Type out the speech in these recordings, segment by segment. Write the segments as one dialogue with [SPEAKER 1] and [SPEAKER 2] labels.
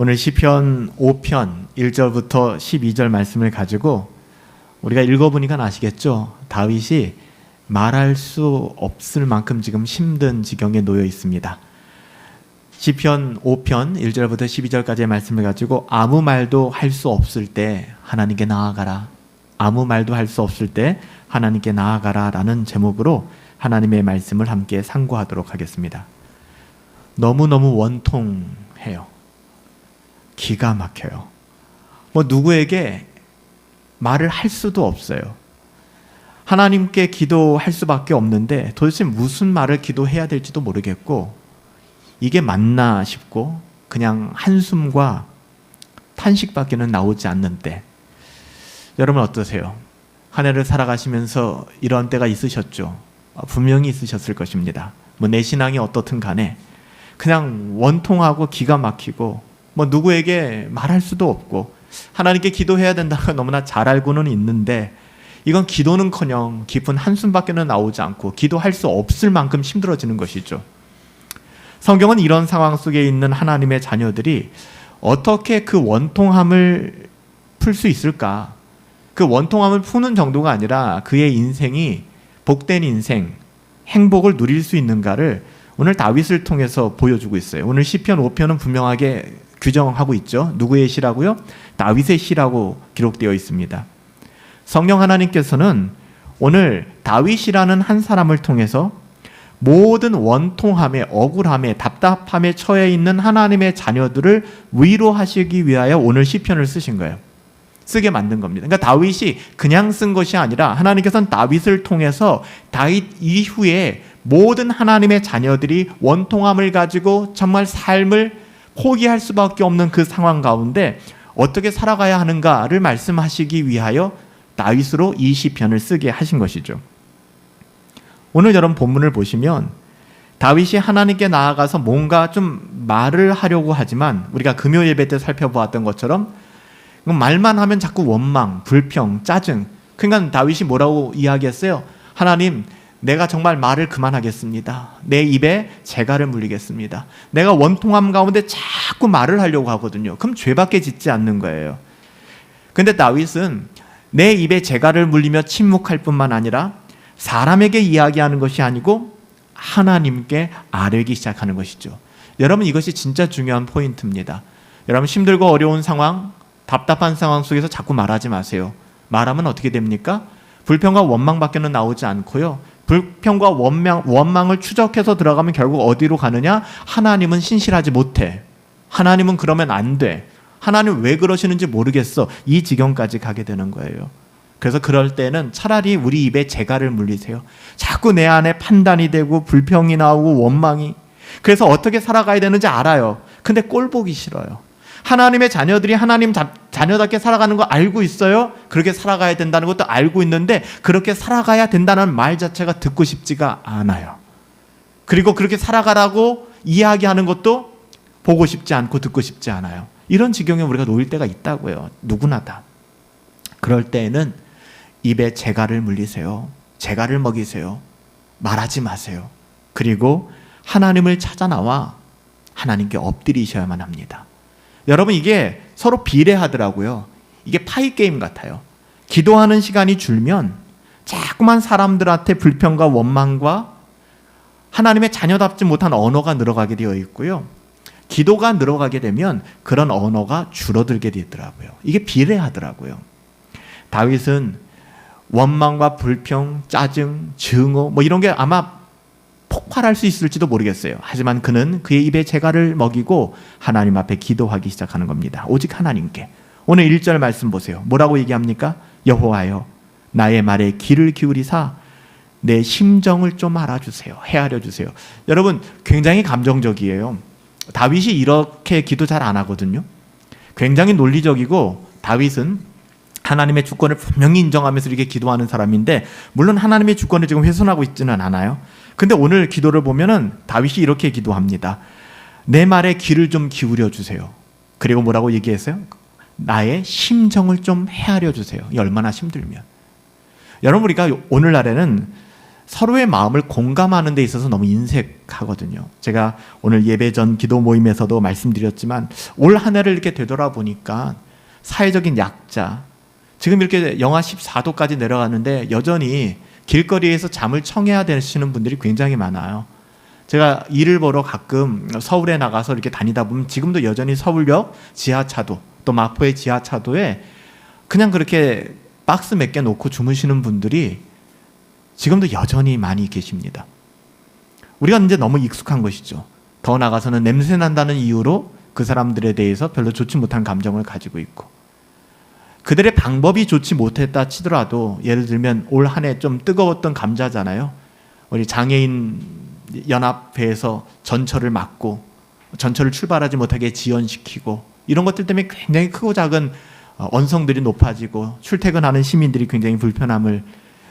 [SPEAKER 1] 오늘 시편 5편 1절부터 12절 말씀을 가지고 우리가 읽어보니까 아시겠죠? 다윗이 말할 수 없을 만큼 지금 힘든 지경에 놓여 있습니다. 시편 5편 1절부터 12절까지의 말씀을 가지고 아무 말도 할 수 없을 때 하나님께 나아가라. 아무 말도 할 수 없을 때 하나님께 나아가라 라는 제목으로 하나님의 말씀을 함께 상고하도록 하겠습니다. 너무너무 원통해요. 기가 막혀요. 누구에게 말을 할 수도 없어요. 하나님께 기도할 수밖에 없는데 도대체 무슨 말을 기도해야 될지도 모르겠고 이게 맞나 싶고 그냥 한숨과 탄식밖에는 나오지 않는 때, 여러분 어떠세요? 한 해를 살아가시면서 이런 때가 있으셨죠? 분명히 있으셨을 것입니다. 내 신앙이 어떻든 간에 그냥 원통하고 기가 막히고 누구에게 말할 수도 없고 하나님께 기도해야 된다는 걸 너무나 잘 알고는 있는데 이건 기도는커녕 깊은 한숨밖에는 나오지 않고 기도할 수 없을 만큼 힘들어지는 것이죠. 성경은 이런 상황 속에 있는 하나님의 자녀들이 어떻게 그 원통함을 풀 수 있을까? 그 원통함을 푸는 정도가 아니라 그의 인생이 복된 인생, 행복을 누릴 수 있는가를 오늘 다윗을 통해서 보여주고 있어요. 오늘 시편 5편은 분명하게 규정하고 있죠. 누구의 시라고요? 다윗의 시라고 기록되어 있습니다. 성령 하나님께서는 오늘 다윗이라는 한 사람을 통해서 모든 원통함에, 억울함에, 답답함에 처해 있는 하나님의 자녀들을 위로하시기 위하여 오늘 시편을 쓰신 거예요. 쓰게 만든 겁니다. 그러니까 다윗이 그냥 쓴 것이 아니라 하나님께서는 다윗을 통해서 다윗 이후에 모든 하나님의 자녀들이 원통함을 가지고 정말 삶을 포기할 수밖에 없는 그 상황 가운데 어떻게 살아가야 하는가를 말씀하시기 위하여 다윗으로 이 시편을 쓰게 하신 것이죠. 오늘 여러분 본문을 보시면 다윗이 하나님께 나아가서 뭔가 좀 말을 하려고 하지만 우리가 금요 예배 때 살펴보았던 것처럼 말만 하면 자꾸 원망, 불평, 짜증. 그러니까 다윗이 뭐라고 이야기했어요? 하나님, 내가 정말 말을 그만하겠습니다. 내 입에 재갈을 물리겠습니다. 내가 원통함 가운데 자꾸 말을 하려고 하거든요. 그럼 죄밖에 짓지 않는 거예요. 근데 다윗은 내 입에 재갈을 물리며 침묵할 뿐만 아니라 사람에게 이야기하는 것이 아니고 하나님께 아뢰기 시작하는 것이죠. 여러분 이것이 진짜 중요한 포인트입니다. 여러분 힘들고 어려운 상황, 답답한 상황 속에서 자꾸 말하지 마세요. 말하면 어떻게 됩니까? 불평과 원망밖에는 나오지 않고요. 불평과 원망을 추적해서 들어가면 결국 어디로 가느냐? 하나님은 신실하지 못해. 하나님은 그러면 안 돼. 하나님 왜 그러시는지 모르겠어. 이 지경까지 가게 되는 거예요. 그래서 그럴 때는 차라리 우리 입에 재갈을 물리세요. 자꾸 내 안에 판단이 되고 불평이 나오고 원망이. 그래서 어떻게 살아가야 되는지 알아요. 근데 꼴 보기 싫어요. 하나님의 자녀들이 하나님 자녀답게 살아가는 거 알고 있어요. 그렇게 살아가야 된다는 것도 알고 있는데 그렇게 살아가야 된다는 말 자체가 듣고 싶지가 않아요. 그리고 그렇게 살아가라고 이야기하는 것도 보고 싶지 않고 듣고 싶지 않아요. 이런 지경에 우리가 놓일 때가 있다고요. 누구나 다. 그럴 때에는 입에 재갈을 물리세요. 재갈을 먹이세요. 말하지 마세요. 그리고 하나님을 찾아 나와 하나님께 엎드리셔야만 합니다. 여러분 이게 서로 비례하더라고요. 이게 파이 게임 같아요. 기도하는 시간이 줄면 자꾸만 사람들한테 불평과 원망과 하나님의 자녀답지 못한 언어가 늘어가게 되어 있고요. 기도가 늘어가게 되면 그런 언어가 줄어들게 되더라고요. 이게 비례하더라고요. 다윗은 원망과 불평, 짜증, 증오 이런 게 아마 폭발할 수 있을지도 모르겠어요. 하지만 그는 그의 입에 재갈을 먹이고 하나님 앞에 기도하기 시작하는 겁니다. 오직 하나님께. 오늘 1절 말씀 보세요. 뭐라고 얘기합니까? 여호와여 나의 말에 귀를 기울이사 내 심정을 좀 알아주세요. 헤아려 주세요. 여러분 굉장히 감정적이에요. 다윗이 이렇게 기도 잘 안 하거든요. 굉장히 논리적이고 다윗은 하나님의 주권을 분명히 인정하면서 이렇게 기도하는 사람인데 물론 하나님의 주권을 지금 훼손하고 있지는 않아요. 근데 오늘 기도를 보면은 다윗이 이렇게 기도합니다. 내 말에 귀를 좀 기울여 주세요. 그리고 뭐라고 얘기했어요? 나의 심정을 좀 헤아려 주세요. 얼마나 힘들면. 여러분 우리가 오늘날에는 서로의 마음을 공감하는 데 있어서 너무 인색하거든요. 제가 오늘 예배 전 기도 모임에서도 말씀드렸지만 올 한 해를 이렇게 되돌아보니까 사회적인 약자, 지금 이렇게 영하 14도까지 내려가는데 여전히 길거리에서 잠을 청해야 되시는 분들이 굉장히 많아요. 제가 일을 보러 가끔 서울에 나가서 이렇게 다니다 보면 지금도 여전히 서울역 지하차도 또 마포의 지하차도에 그냥 그렇게 박스 몇 개 놓고 주무시는 분들이 지금도 여전히 많이 계십니다. 우리가 이제 너무 익숙한 것이죠. 더 나가서는 냄새 난다는 이유로 그 사람들에 대해서 별로 좋지 못한 감정을 가지고 있고, 그들의 방법이 좋지 못했다 치더라도 예를 들면 올 한 해 좀 뜨거웠던 감자잖아요. 우리 장애인 연합회에서 전철을 막고 전철을 출발하지 못하게 지연시키고 이런 것들 때문에 굉장히 크고 작은 언성들이 높아지고 출퇴근하는 시민들이 굉장히 불편함을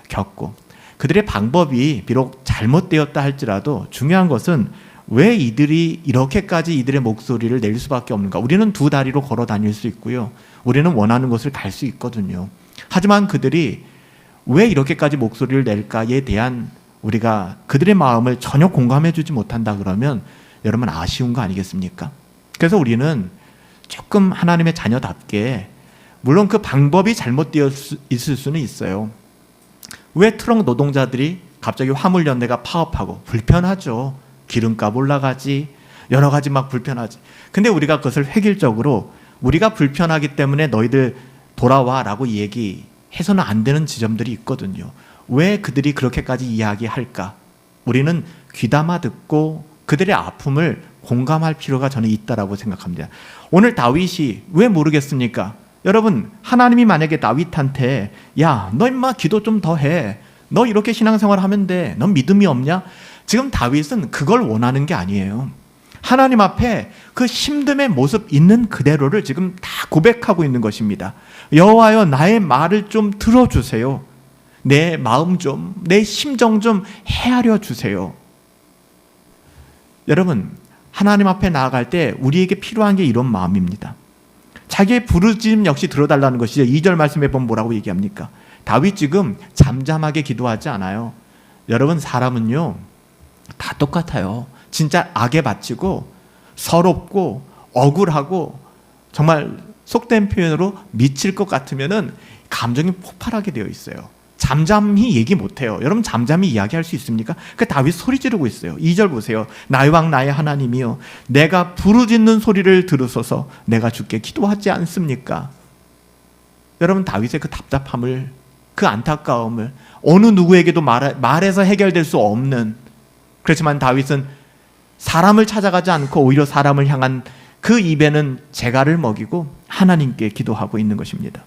[SPEAKER 1] 겪고, 그들의 방법이 비록 잘못되었다 할지라도 중요한 것은 왜 이들이 이렇게까지 이들의 목소리를 낼 수밖에 없는가. 우리는 두 다리로 걸어 다닐 수 있고요, 우리는 원하는 곳을 갈 수 있거든요. 하지만 그들이 왜 이렇게까지 목소리를 낼까에 대한 우리가 그들의 마음을 전혀 공감해 주지 못한다 그러면 여러분 아쉬운 거 아니겠습니까? 그래서 우리는 조금 하나님의 자녀답게, 물론 그 방법이 잘못되어 있을 수는 있어요. 왜 트럭 노동자들이 갑자기 화물연대가 파업하고 불편하죠. 기름값 올라가지, 여러 가지 막 불편하지. 근데 우리가 그것을 획일적으로 우리가 불편하기 때문에 너희들 돌아와 라고 얘기해서는 안 되는 지점들이 있거든요. 왜 그들이 그렇게까지 이야기할까? 우리는 귀담아 듣고 그들의 아픔을 공감할 필요가 저는 있다라고 생각합니다. 오늘 다윗이 왜 모르겠습니까? 여러분, 하나님이 만약에 다윗한테 야, 너 임마 기도 좀 더 해, 너 이렇게 신앙생활 하면 돼, 넌 믿음이 없냐? 지금 다윗은 그걸 원하는 게 아니에요. 하나님 앞에 그 힘듦의 모습 있는 그대로를 지금 다 고백하고 있는 것입니다. 여호와여, 나의 말을 좀 들어주세요. 내 마음 좀, 내 심정 좀 헤아려 주세요. 여러분, 하나님 앞에 나아갈 때 우리에게 필요한 게 이런 마음입니다. 자기의 부르짖음 역시 들어달라는 것이죠. 2절 말씀에 보면 뭐라고 얘기합니까? 다윗 지금 잠잠하게 기도하지 않아요. 여러분, 사람은요 다 똑같아요. 진짜 악에 바치고 서럽고 억울하고 정말 속된 표현으로 미칠 것 같으면은 감정이 폭발하게 되어 있어요. 잠잠히 얘기 못해요. 여러분, 잠잠히 이야기할 수 있습니까? 그 다윗 소리 지르고 있어요. 2절 보세요. 나의 왕 나의 하나님이여, 내가 부르짖는 소리를 들으소서. 내가 주께 기도하지 않습니까? 여러분, 다윗의 그 답답함을, 그 안타까움을 어느 누구에게도 말해서 해결될 수 없는, 그렇지만 다윗은 사람을 찾아가지 않고 오히려 사람을 향한 그 입에는 재갈을 먹이고 하나님께 기도하고 있는 것입니다.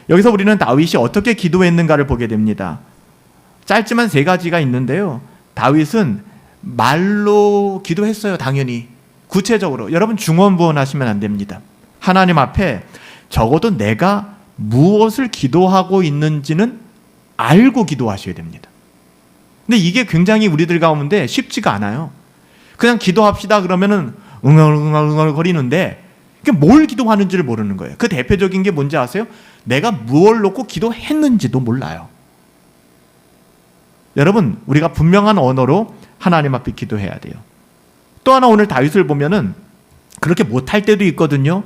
[SPEAKER 1] 여기서 우리는 다윗이 어떻게 기도했는가를 보게 됩니다. 짧지만 3가지가 있는데요. 다윗은 말로 기도했어요. 당연히. 구체적으로 여러분, 중언부언하시면 안 됩니다. 하나님 앞에 적어도 내가 무엇을 기도하고 있는지는 알고 기도하셔야 됩니다. 근데 이게 굉장히 우리들 가운데 쉽지가 않아요. 그냥 기도합시다 그러면은 응얼응얼 거리는데 뭘 기도하는지를 모르는 거예요. 그 대표적인 게 뭔지 아세요? 내가 무엇을 놓고 기도했는지도 몰라요. 여러분, 우리가 분명한 언어로 하나님 앞에 기도해야 돼요. 또 하나, 오늘 다윗을 보면은 그렇게 못할 때도 있거든요.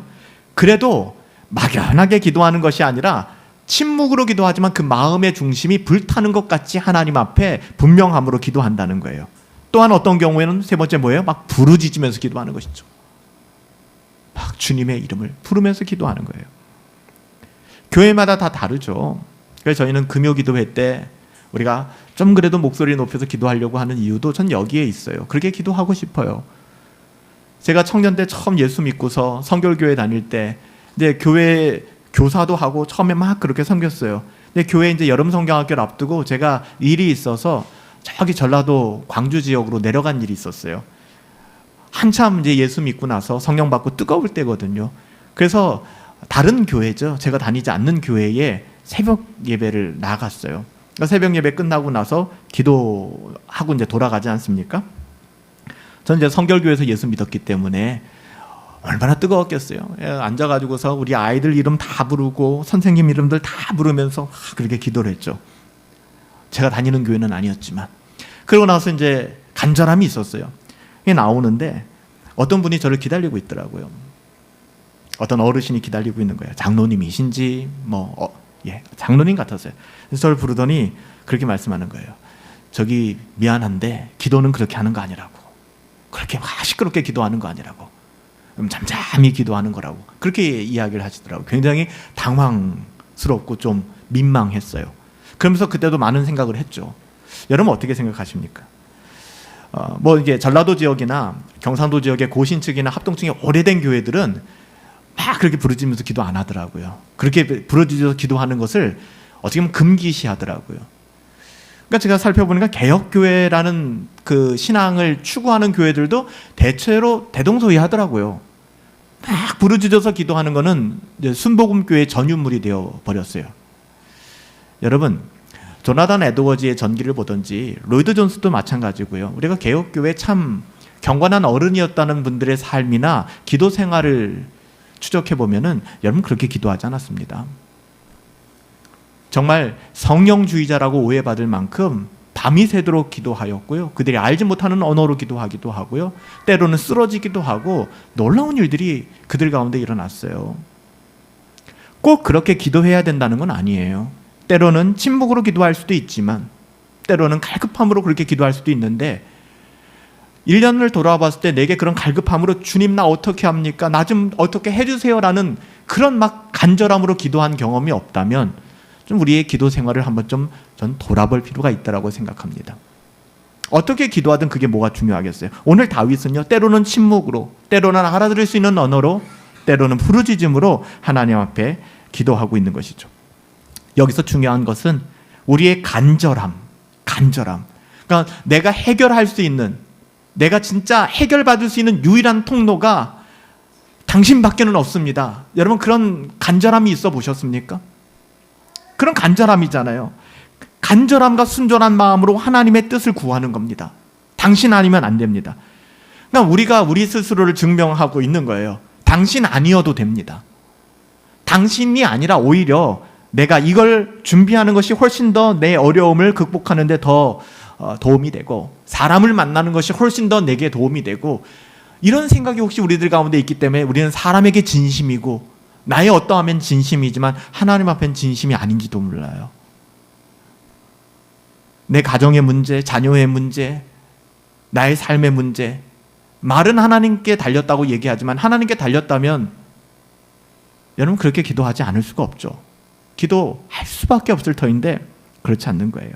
[SPEAKER 1] 그래도 막연하게 기도하는 것이 아니라 침묵으로 기도하지만 그 마음의 중심이 불타는 것 같이 하나님 앞에 분명함으로 기도한다는 거예요. 또한 어떤 경우에는 3번째 뭐예요? 막 부르짖으면서 기도하는 것이죠. 막 주님의 이름을 부르면서 기도하는 거예요. 교회마다 다 다르죠. 그래서 저희는 금요 기도회 때 우리가 좀 그래도 목소리 높여서 기도하려고 하는 이유도 전 여기에 있어요. 그렇게 기도하고 싶어요. 제가 청년 때 처음 예수 믿고서 성결교회 다닐 때 이제 교회 교사도 하고 처음에 막 그렇게 섬겼어요. 근데 교회 이제 여름 성경학교를 앞두고 제가 일이 있어서 저기 전라도 광주 지역으로 내려간 일이 있었어요. 한참 이제 예수 믿고 나서 성령 받고 뜨거울 때거든요. 그래서 다른 교회죠, 제가 다니지 않는 교회에 새벽 예배를 나갔어요. 그러니까 새벽 예배 끝나고 나서 기도하고 이제 돌아가지 않습니까? 저는 이제 성결교회에서 예수 믿었기 때문에 얼마나 뜨거웠겠어요. 앉아가지고서 우리 아이들 이름 다 부르고 선생님 이름들 다 부르면서 그렇게 기도를 했죠. 제가 다니는 교회는 아니었지만. 그러고 나서 이제 간절함이 있었어요. 이게 나오는데 어떤 분이 저를 기다리고 있더라고요. 어떤 어르신이 기다리고 있는 거예요. 장로님이신지 장로님 같았어요. 그래서 저를 부르더니 그렇게 말씀하는 거예요. 저기 미안한데 기도는 그렇게 하는 거 아니라고. 그렇게 막 시끄럽게 기도하는 거 아니라고. 잠잠히 기도하는 거라고. 그렇게 이야기를 하시더라고요. 굉장히 당황스럽고 좀 민망했어요. 그러면서 그때도 많은 생각을 했죠. 여러분 어떻게 생각하십니까? 이게 전라도 지역이나 경상도 지역의 고신측이나 합동층의 오래된 교회들은 막 그렇게 부르짖으면서 기도 안 하더라고요. 그렇게 부르짖어서 기도하는 것을 어떻게 보면 금기시하더라고요. 그러니까 제가 살펴보니까 개혁교회라는 그 신앙을 추구하는 교회들도 대체로 대동소이하더라고요. 막 부르짖어서 기도하는 것은 이제 순복음교회의 전유물이 되어 버렸어요. 여러분, 조나단 에드워즈의 전기를 보든지 로이드 존스도 마찬가지고요. 우리가 개혁교회 참 경건한 어른이었다는 분들의 삶이나 기도 생활을 추적해 보면은 여러분 그렇게 기도하지 않았습니다. 정말 성령주의자라고 오해받을 만큼 밤이 새도록 기도하였고요. 그들이 알지 못하는 언어로 기도하기도 하고요. 때로는 쓰러지기도 하고 놀라운 일들이 그들 가운데 일어났어요. 꼭 그렇게 기도해야 된다는 건 아니에요. 때로는 침묵으로 기도할 수도 있지만 때로는 갈급함으로 그렇게 기도할 수도 있는데 1년을 돌아봤을 때 내게 그런 갈급함으로 주님 나 어떻게 합니까? 나 좀 어떻게 해주세요라는 그런 막 간절함으로 기도한 경험이 없다면 좀 우리의 기도 생활을 한번 좀 전 돌아볼 필요가 있다고 생각합니다. 어떻게 기도하든 그게 뭐가 중요하겠어요? 오늘 다윗은요, 때로는 침묵으로, 때로는 알아들을 수 있는 언어로, 때로는 부르짖음으로 하나님 앞에 기도하고 있는 것이죠. 여기서 중요한 것은 우리의 간절함. 그러니까 내가 해결할 수 있는, 내가 진짜 해결받을 수 있는 유일한 통로가 당신밖에는 없습니다. 여러분 그런 간절함이 있어 보셨습니까? 그런 간절함이잖아요. 간절함과 순전한 마음으로 하나님의 뜻을 구하는 겁니다. 당신 아니면 안 됩니다. 그러니까 우리가 우리 스스로를 증명하고 있는 거예요. 당신 아니어도 됩니다. 당신이 아니라 오히려 내가 이걸 준비하는 것이 훨씬 더 내 어려움을 극복하는 데 더 도움이 되고 사람을 만나는 것이 훨씬 더 내게 도움이 되고 이런 생각이 혹시 우리들 가운데 있기 때문에 우리는 사람에게 진심이고 나의 어떠하면 진심이지만 하나님 앞엔 진심이 아닌지도 몰라요. 내 가정의 문제, 자녀의 문제, 나의 삶의 문제, 말은 하나님께 달렸다고 얘기하지만 하나님께 달렸다면 여러분 그렇게 기도하지 않을 수가 없죠. 기도할 수밖에 없을 터인데 그렇지 않는 거예요.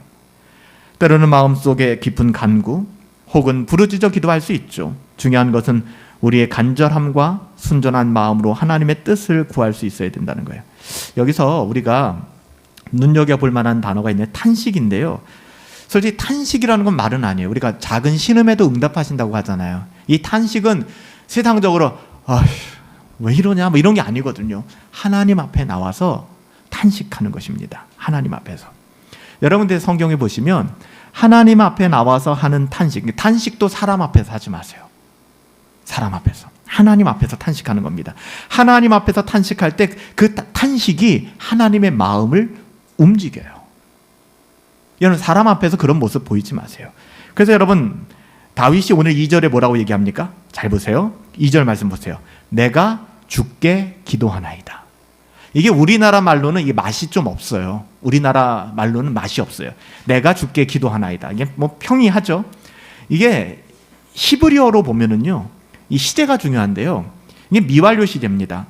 [SPEAKER 1] 때로는 마음속에 깊은 간구 혹은 부르짖어 기도할 수 있죠. 중요한 것은 우리의 간절함과 순전한 마음으로 하나님의 뜻을 구할 수 있어야 된다는 거예요. 여기서 우리가 눈여겨볼 만한 단어가 있는데 탄식인데요. 솔직히 탄식이라는 건 말은 아니에요. 우리가 작은 신음에도 응답하신다고 하잖아요. 이 탄식은 세상적으로 왜 이러냐 뭐 이런 게 아니거든요. 하나님 앞에 나와서 탄식하는 것입니다. 하나님 앞에서. 여러분들 성경에 보시면 하나님 앞에 나와서 하는 탄식, 탄식도 사람 앞에서 하지 마세요. 사람 앞에서. 하나님 앞에서 탄식하는 겁니다. 하나님 앞에서 탄식할 때 그 탄식이 하나님의 마음을 움직여요. 여러분 사람 앞에서 그런 모습 보이지 마세요. 그래서 여러분 다윗이 오늘 2절에 뭐라고 얘기합니까? 잘 보세요. 2절 말씀 보세요. 내가 주께 기도하나이다. 이게 우리나라 말로는 이게 맛이 좀 없어요. 우리나라 말로는 맛이 없어요. 내가 주께 기도하나이다. 이게 뭐 평이하죠. 이게 히브리어로 보면은요, 이 시제가 중요한데요. 이게 미완료 시제입니다.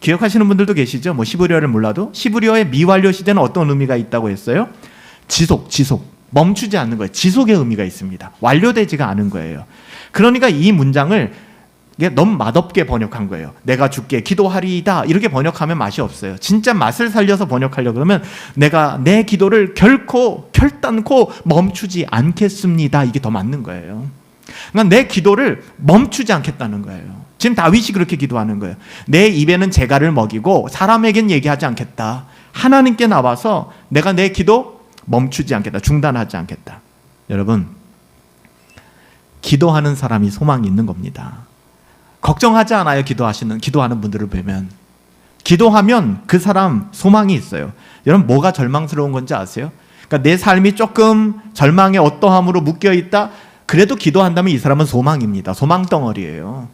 [SPEAKER 1] 기억하시는 분들도 계시죠? 뭐 히브리어를 몰라도 히브리어의 미완료 시제는 어떤 의미가 있다고 했어요? 지속, 멈추지 않는 거예요. 지속의 의미가 있습니다. 완료되지가 않은 거예요. 그러니까 이 문장을 이게 너무 맛없게 번역한 거예요. 내가 주께 기도하리이다 이렇게 번역하면 맛이 없어요. 진짜 맛을 살려서 번역하려고 그러면 내가 내 기도를 결단코 멈추지 않겠습니다. 이게 더 맞는 거예요. 그러니까 내 기도를 멈추지 않겠다는 거예요. 지금 다윗이 그렇게 기도하는 거예요. 내 입에는 재갈을 먹이고 사람에겐 얘기하지 않겠다. 하나님께 나와서 내가 내 기도 멈추지 않겠다. 중단하지 않겠다. 여러분, 기도하는 사람이 소망이 있는 겁니다. 걱정하지 않아요. 기도하는 분들을 보면. 기도하면 그 사람 소망이 있어요. 여러분 뭐가 절망스러운 건지 아세요? 그러니까 내 삶이 조금 절망의 어떠함으로 묶여있다? 그래도 기도한다면 이 사람은 소망입니다. 소망덩어리예요.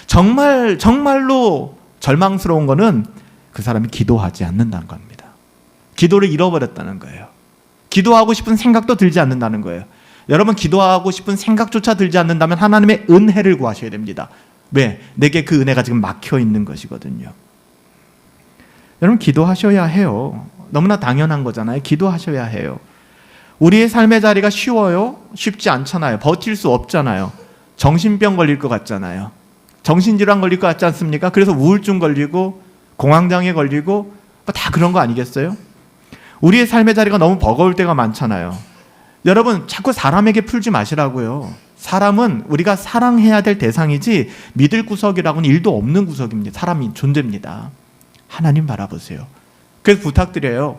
[SPEAKER 1] 정말로 절망스러운 거는 그 사람이 기도하지 않는다는 겁니다. 기도를 잃어버렸다는 거예요. 기도하고 싶은 생각도 들지 않는다는 거예요. 여러분, 기도하고 싶은 생각조차 들지 않는다면 하나님의 은혜를 구하셔야 됩니다. 왜? 내게 그 은혜가 지금 막혀 있는 것이거든요. 여러분, 기도하셔야 해요. 너무나 당연한 거잖아요. 기도하셔야 해요. 우리의 삶의 자리가 쉬워요? 쉽지 않잖아요. 버틸 수 없잖아요. 정신병 걸릴 것 같잖아요. 정신질환 걸릴 것 같지 않습니까? 그래서 우울증 걸리고 공황장애 걸리고 다 그런 거 아니겠어요? 우리의 삶의 자리가 너무 버거울 때가 많잖아요. 여러분, 자꾸 사람에게 풀지 마시라고요. 사람은 우리가 사랑해야 될 대상이지 믿을 구석이라고는 일도 없는 구석입니다. 사람이 존재입니다. 하나님 바라보세요. 그래서 부탁드려요.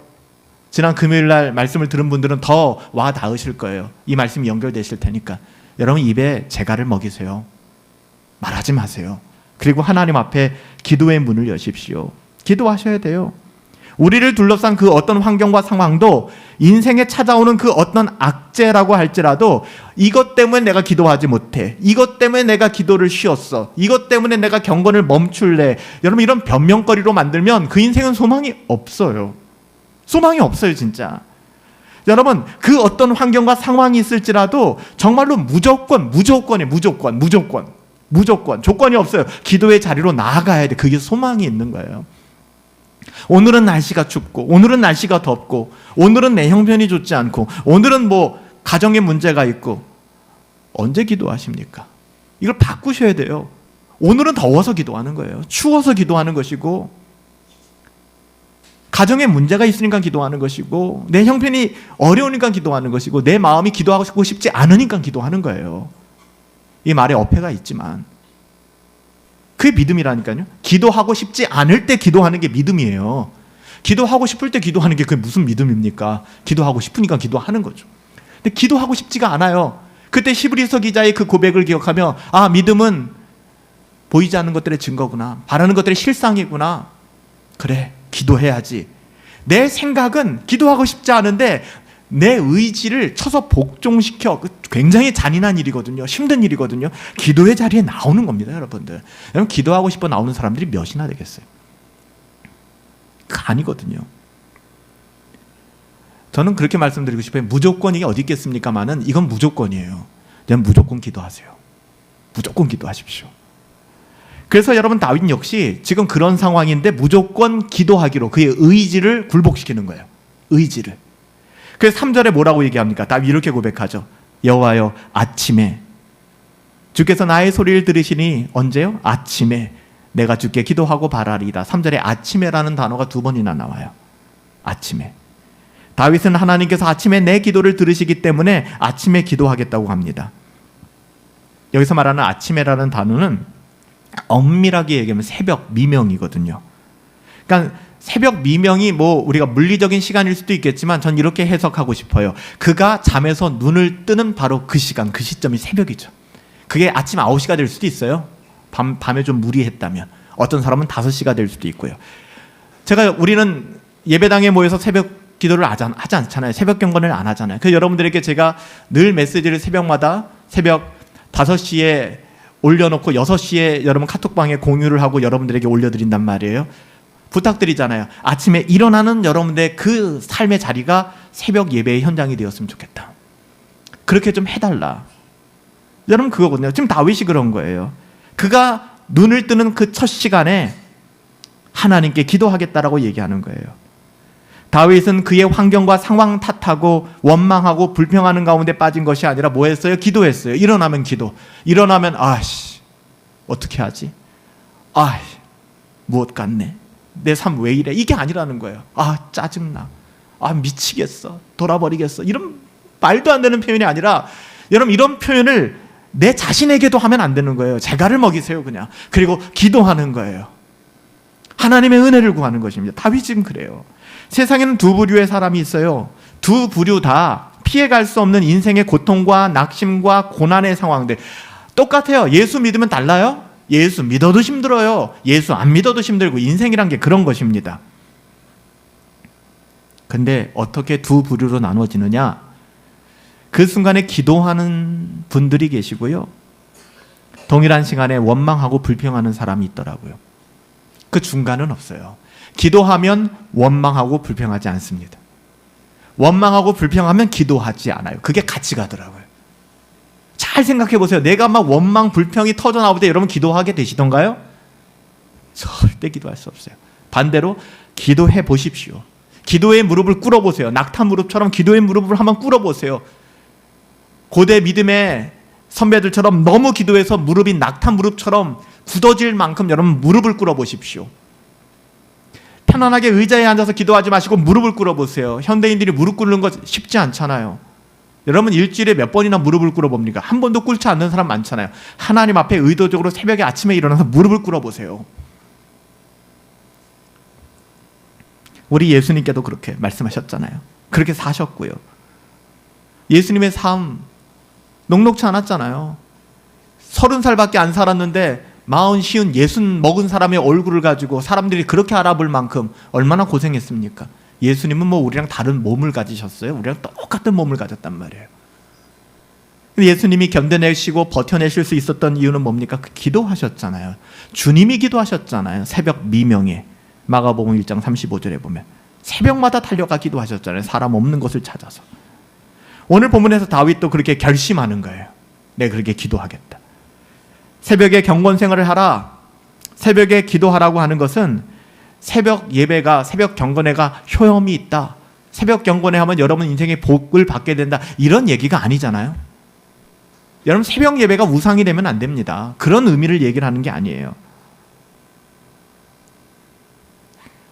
[SPEAKER 1] 지난 금요일 날 말씀을 들은 분들은 더 와 닿으실 거예요. 이 말씀이 연결되실 테니까. 여러분, 입에 재갈을 먹이세요. 말하지 마세요. 그리고 하나님 앞에 기도의 문을 여십시오. 기도하셔야 돼요. 우리를 둘러싼 그 어떤 환경과 상황도 인생에 찾아오는 그 어떤 악재라고 할지라도 이것 때문에 내가 기도하지 못해, 이것 때문에 내가 기도를 쉬었어, 이것 때문에 내가 경건을 멈출래, 여러분, 이런 변명거리로 만들면 그 인생은 소망이 없어요. 소망이 없어요, 진짜. 여러분, 그 어떤 환경과 상황이 있을지라도 정말로 무조건 조건이 없어요. 기도의 자리로 나아가야 돼. 그게 소망이 있는 거예요. 오늘은 날씨가 춥고, 오늘은 날씨가 덥고, 오늘은 내 형편이 좋지 않고, 오늘은 가정에 문제가 있고, 언제 기도하십니까? 이걸 바꾸셔야 돼요. 오늘은 더워서 기도하는 거예요. 추워서 기도하는 것이고, 가정에 문제가 있으니까 기도하는 것이고, 내 형편이 어려우니까 기도하는 것이고, 내 마음이 기도하고 싶지 않으니까 기도하는 거예요. 이 말에 어폐가 있지만 그게 믿음이라니까요. 기도하고 싶지 않을 때 기도하는 게 믿음이에요. 기도하고 싶을 때 기도하는 게 그게 무슨 믿음입니까? 기도하고 싶으니까 기도하는 거죠. 근데 기도하고 싶지가 않아요. 그때 히브리서 기자의 그 고백을 기억하며, 아, 믿음은 보이지 않는 것들의 증거구나, 바라는 것들의 실상이구나. 그래, 기도해야지. 내 생각은 기도하고 싶지 않은데 내 의지를 쳐서 복종시켜. 굉장히 잔인한 일이거든요. 힘든 일이거든요. 기도의 자리에 나오는 겁니다, 여러분들. 여러분, 기도하고 싶어 나오는 사람들이 몇이나 되겠어요? 아니거든요. 저는 그렇게 말씀드리고 싶어요. 무조건이 어디 있겠습니까마는 이건 무조건이에요. 그냥 무조건 기도하세요. 무조건 기도하십시오. 그래서 여러분, 다윗 역시 지금 그런 상황인데 무조건 기도하기로 그의 의지를 굴복시키는 거예요. 의지를. 그래서 3절에 뭐라고 얘기합니까? 다윗 이렇게 고백하죠. 여호와여, 아침에 주께서 나의 소리를 들으시니, 언제요? 아침에 내가 주께 기도하고 바라리이다. 3절에 아침에라는 단어가 2번이나 나와요. 아침에. 다윗은 하나님께서 아침에 내 기도를 들으시기 때문에 아침에 기도하겠다고 합니다. 여기서 말하는 아침에라는 단어는 엄밀하게 얘기하면 새벽 미명이거든요. 그러니까 새벽 미명이 우리가 물리적인 시간일 수도 있겠지만 전 이렇게 해석하고 싶어요. 그가 잠에서 눈을 뜨는 바로 그 시간, 그 시점이 새벽이죠. 그게 아침 9시가 될 수도 있어요. 밤에 좀 무리했다면. 어떤 사람은 5시가 될 수도 있고요. 우리는 예배당에 모여서 새벽 기도를 하지 않잖아요. 새벽 경건을 안 하잖아요. 그래서 여러분들에게 제가 늘 메시지를 새벽마다 새벽 5시에 올려놓고 6시에 여러분 카톡방에 공유를 하고 여러분들에게 올려드린단 말이에요. 부탁드리잖아요. 아침에 일어나는 여러분들의 그 삶의 자리가 새벽 예배의 현장이 되었으면 좋겠다. 그렇게 좀 해달라. 여러분, 그거거든요. 지금 다윗이 그런 거예요. 그가 눈을 뜨는 그 첫 시간에 하나님께 기도하겠다라고 얘기하는 거예요. 다윗은 그의 환경과 상황 탓하고 원망하고 불평하는 가운데 빠진 것이 아니라 뭐 했어요? 기도했어요. 일어나면 기도. 일어나면 어떻게 하지? 무엇 같네. 내 삶 왜 이래? 이게 아니라는 거예요. 짜증나. 미치겠어. 돌아버리겠어. 이런 말도 안 되는 표현이 아니라, 여러분, 이런 표현을 내 자신에게도 하면 안 되는 거예요. 재갈을 먹이세요, 그냥. 그리고 기도하는 거예요. 하나님의 은혜를 구하는 것입니다. 다윗이 지금 그래요. 세상에는 두 부류의 사람이 있어요. 두 부류 다 피해갈 수 없는 인생의 고통과 낙심과 고난의 상황들. 똑같아요. 예수 믿으면 달라요? 예수 믿어도 힘들어요. 예수 안 믿어도 힘들고, 인생이란 게 그런 것입니다. 근데 어떻게 두 부류로 나눠지느냐? 그 순간에 기도하는 분들이 계시고요. 동일한 시간에 원망하고 불평하는 사람이 있더라고요. 그 중간은 없어요. 기도하면 원망하고 불평하지 않습니다. 원망하고 불평하면 기도하지 않아요. 그게 같이 가더라고요. 잘 생각해 보세요. 내가 막 원망, 불평이 터져 나올 때 여러분 기도하게 되시던가요? 절대 기도할 수 없어요. 반대로 기도해 보십시오. 기도의 무릎을 꿇어보세요. 낙타 무릎처럼 기도의 무릎을 한번 꿇어보세요. 고대 믿음의 선배들처럼 너무 기도해서 무릎이 낙타 무릎처럼 굳어질 만큼 여러분 무릎을 꿇어보십시오. 편안하게 의자에 앉아서 기도하지 마시고 무릎을 꿇어보세요. 현대인들이 무릎 꿇는 거 쉽지 않잖아요. 여러분 일주일에 몇 번이나 무릎을 꿇어봅니까? 한 번도 꿇지 않는 사람 많잖아요. 하나님 앞에 의도적으로 새벽에 아침에 일어나서 무릎을 꿇어보세요. 우리 예수님께도 그렇게 말씀하셨잖아요. 그렇게 사셨고요. 예수님의 삶 녹록지 않았잖아요. 30살밖에 안 살았는데 40, 60 먹은 사람의 얼굴을 가지고 사람들이 그렇게 알아볼 만큼 얼마나 고생했습니까? 예수님은 뭐 우리랑 다른 몸을 가지셨어요? 우리랑 똑같은 몸을 가졌단 말이에요. 예수님이 견뎌내시고 버텨내실 수 있었던 이유는 뭡니까? 기도하셨잖아요. 주님이 기도하셨잖아요. 새벽 미명에 마가복음 1장 35절에 보면 새벽마다 달려가 기도하셨잖아요. 사람 없는 곳을 찾아서. 오늘 본문에서 다윗도 그렇게 결심하는 거예요. 내가 그렇게 기도하겠다. 새벽에 경건 생활을 하라. 새벽에 기도하라고 하는 것은 새벽 예배가, 새벽 경건회가 효험이 있다. 새벽 경건회 하면 여러분 인생의 복을 받게 된다. 이런 얘기가 아니잖아요. 여러분 새벽 예배가 우상이 되면 안 됩니다. 그런 의미를 얘기를 하는 게 아니에요.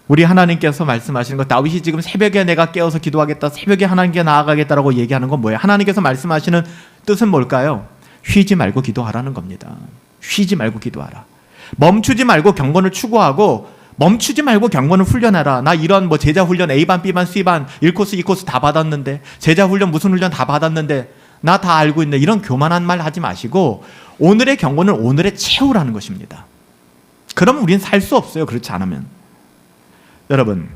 [SPEAKER 1] 우리 하나님께서 말씀하시는 것, 다윗이 지금 새벽에 내가 깨어서 기도하겠다, 새벽에 하나님께 나아가겠다라고 얘기하는 건 뭐예요? 하나님께서 말씀하시는 뜻은 뭘까요? 쉬지 말고 기도하라는 겁니다. 쉬지 말고 기도하라. 멈추지 말고 경건을 추구하고 멈추지 말고 경건을 훈련하라. 나 이런 뭐 제자 훈련 A반, B반, C반 1코스, 2코스 다 받았는데, 제자 훈련 무슨 훈련 다 받았는데 나 다 알고 있는데, 이런 교만한 말 하지 마시고 오늘의 경건을 오늘에 채우라는 것입니다. 그러면 우리는 살 수 없어요. 그렇지 않으면. 여러분,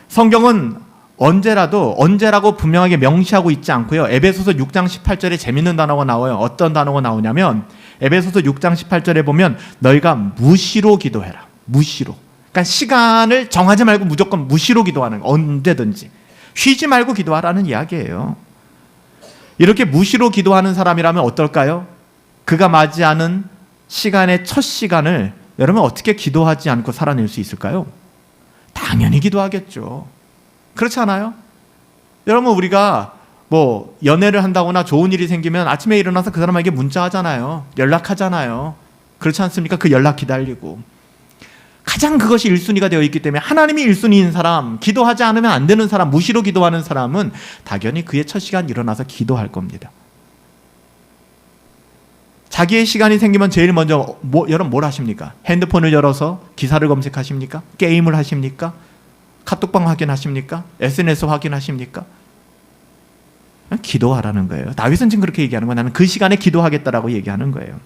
[SPEAKER 1] 성경은 언제라고 분명하게 명시하고 있지 않고요. 에베소서 6장 18절에 재밌는 단어가 나와요. 어떤 단어가 나오냐면 에베소서 6장 18절에 보면 너희가 무시로 기도해라. 무시로. 그러니까 시간을 정하지 말고 무조건 무시로 기도하는 거. 언제든지. 쉬지 말고 기도하라는 이야기예요. 이렇게 무시로 기도하는 사람이라면 어떨까요? 그가 맞이하는 시간의 첫 시간을 여러분 어떻게 기도하지 않고 살아낼 수 있을까요? 당연히 기도하겠죠. 그렇지 않아요? 여러분 우리가 뭐 연애를 한다거나 좋은 일이 생기면 아침에 일어나서 그 사람에게 문자하잖아요. 연락하잖아요. 그렇지 않습니까? 그 연락 기다리고. 가장 그것이 1순위가 되어 있기 때문에 하나님이 1순위인 사람, 기도하지 않으면 안 되는 사람, 무시로 기도하는 사람은 당연히 그의 첫 시간 일어나서 기도할 겁니다. 자기의 시간이 생기면 제일 먼저 여러분 뭘 하십니까? 핸드폰을 열어서 기사를 검색하십니까? 게임을 하십니까? 카톡방 확인하십니까? SNS 확인하십니까? 기도하라는 거예요. 다윗은 지금 그렇게 얘기하는 거예요. 나는 그 시간에 기도하겠다라고 얘기하는 거예요.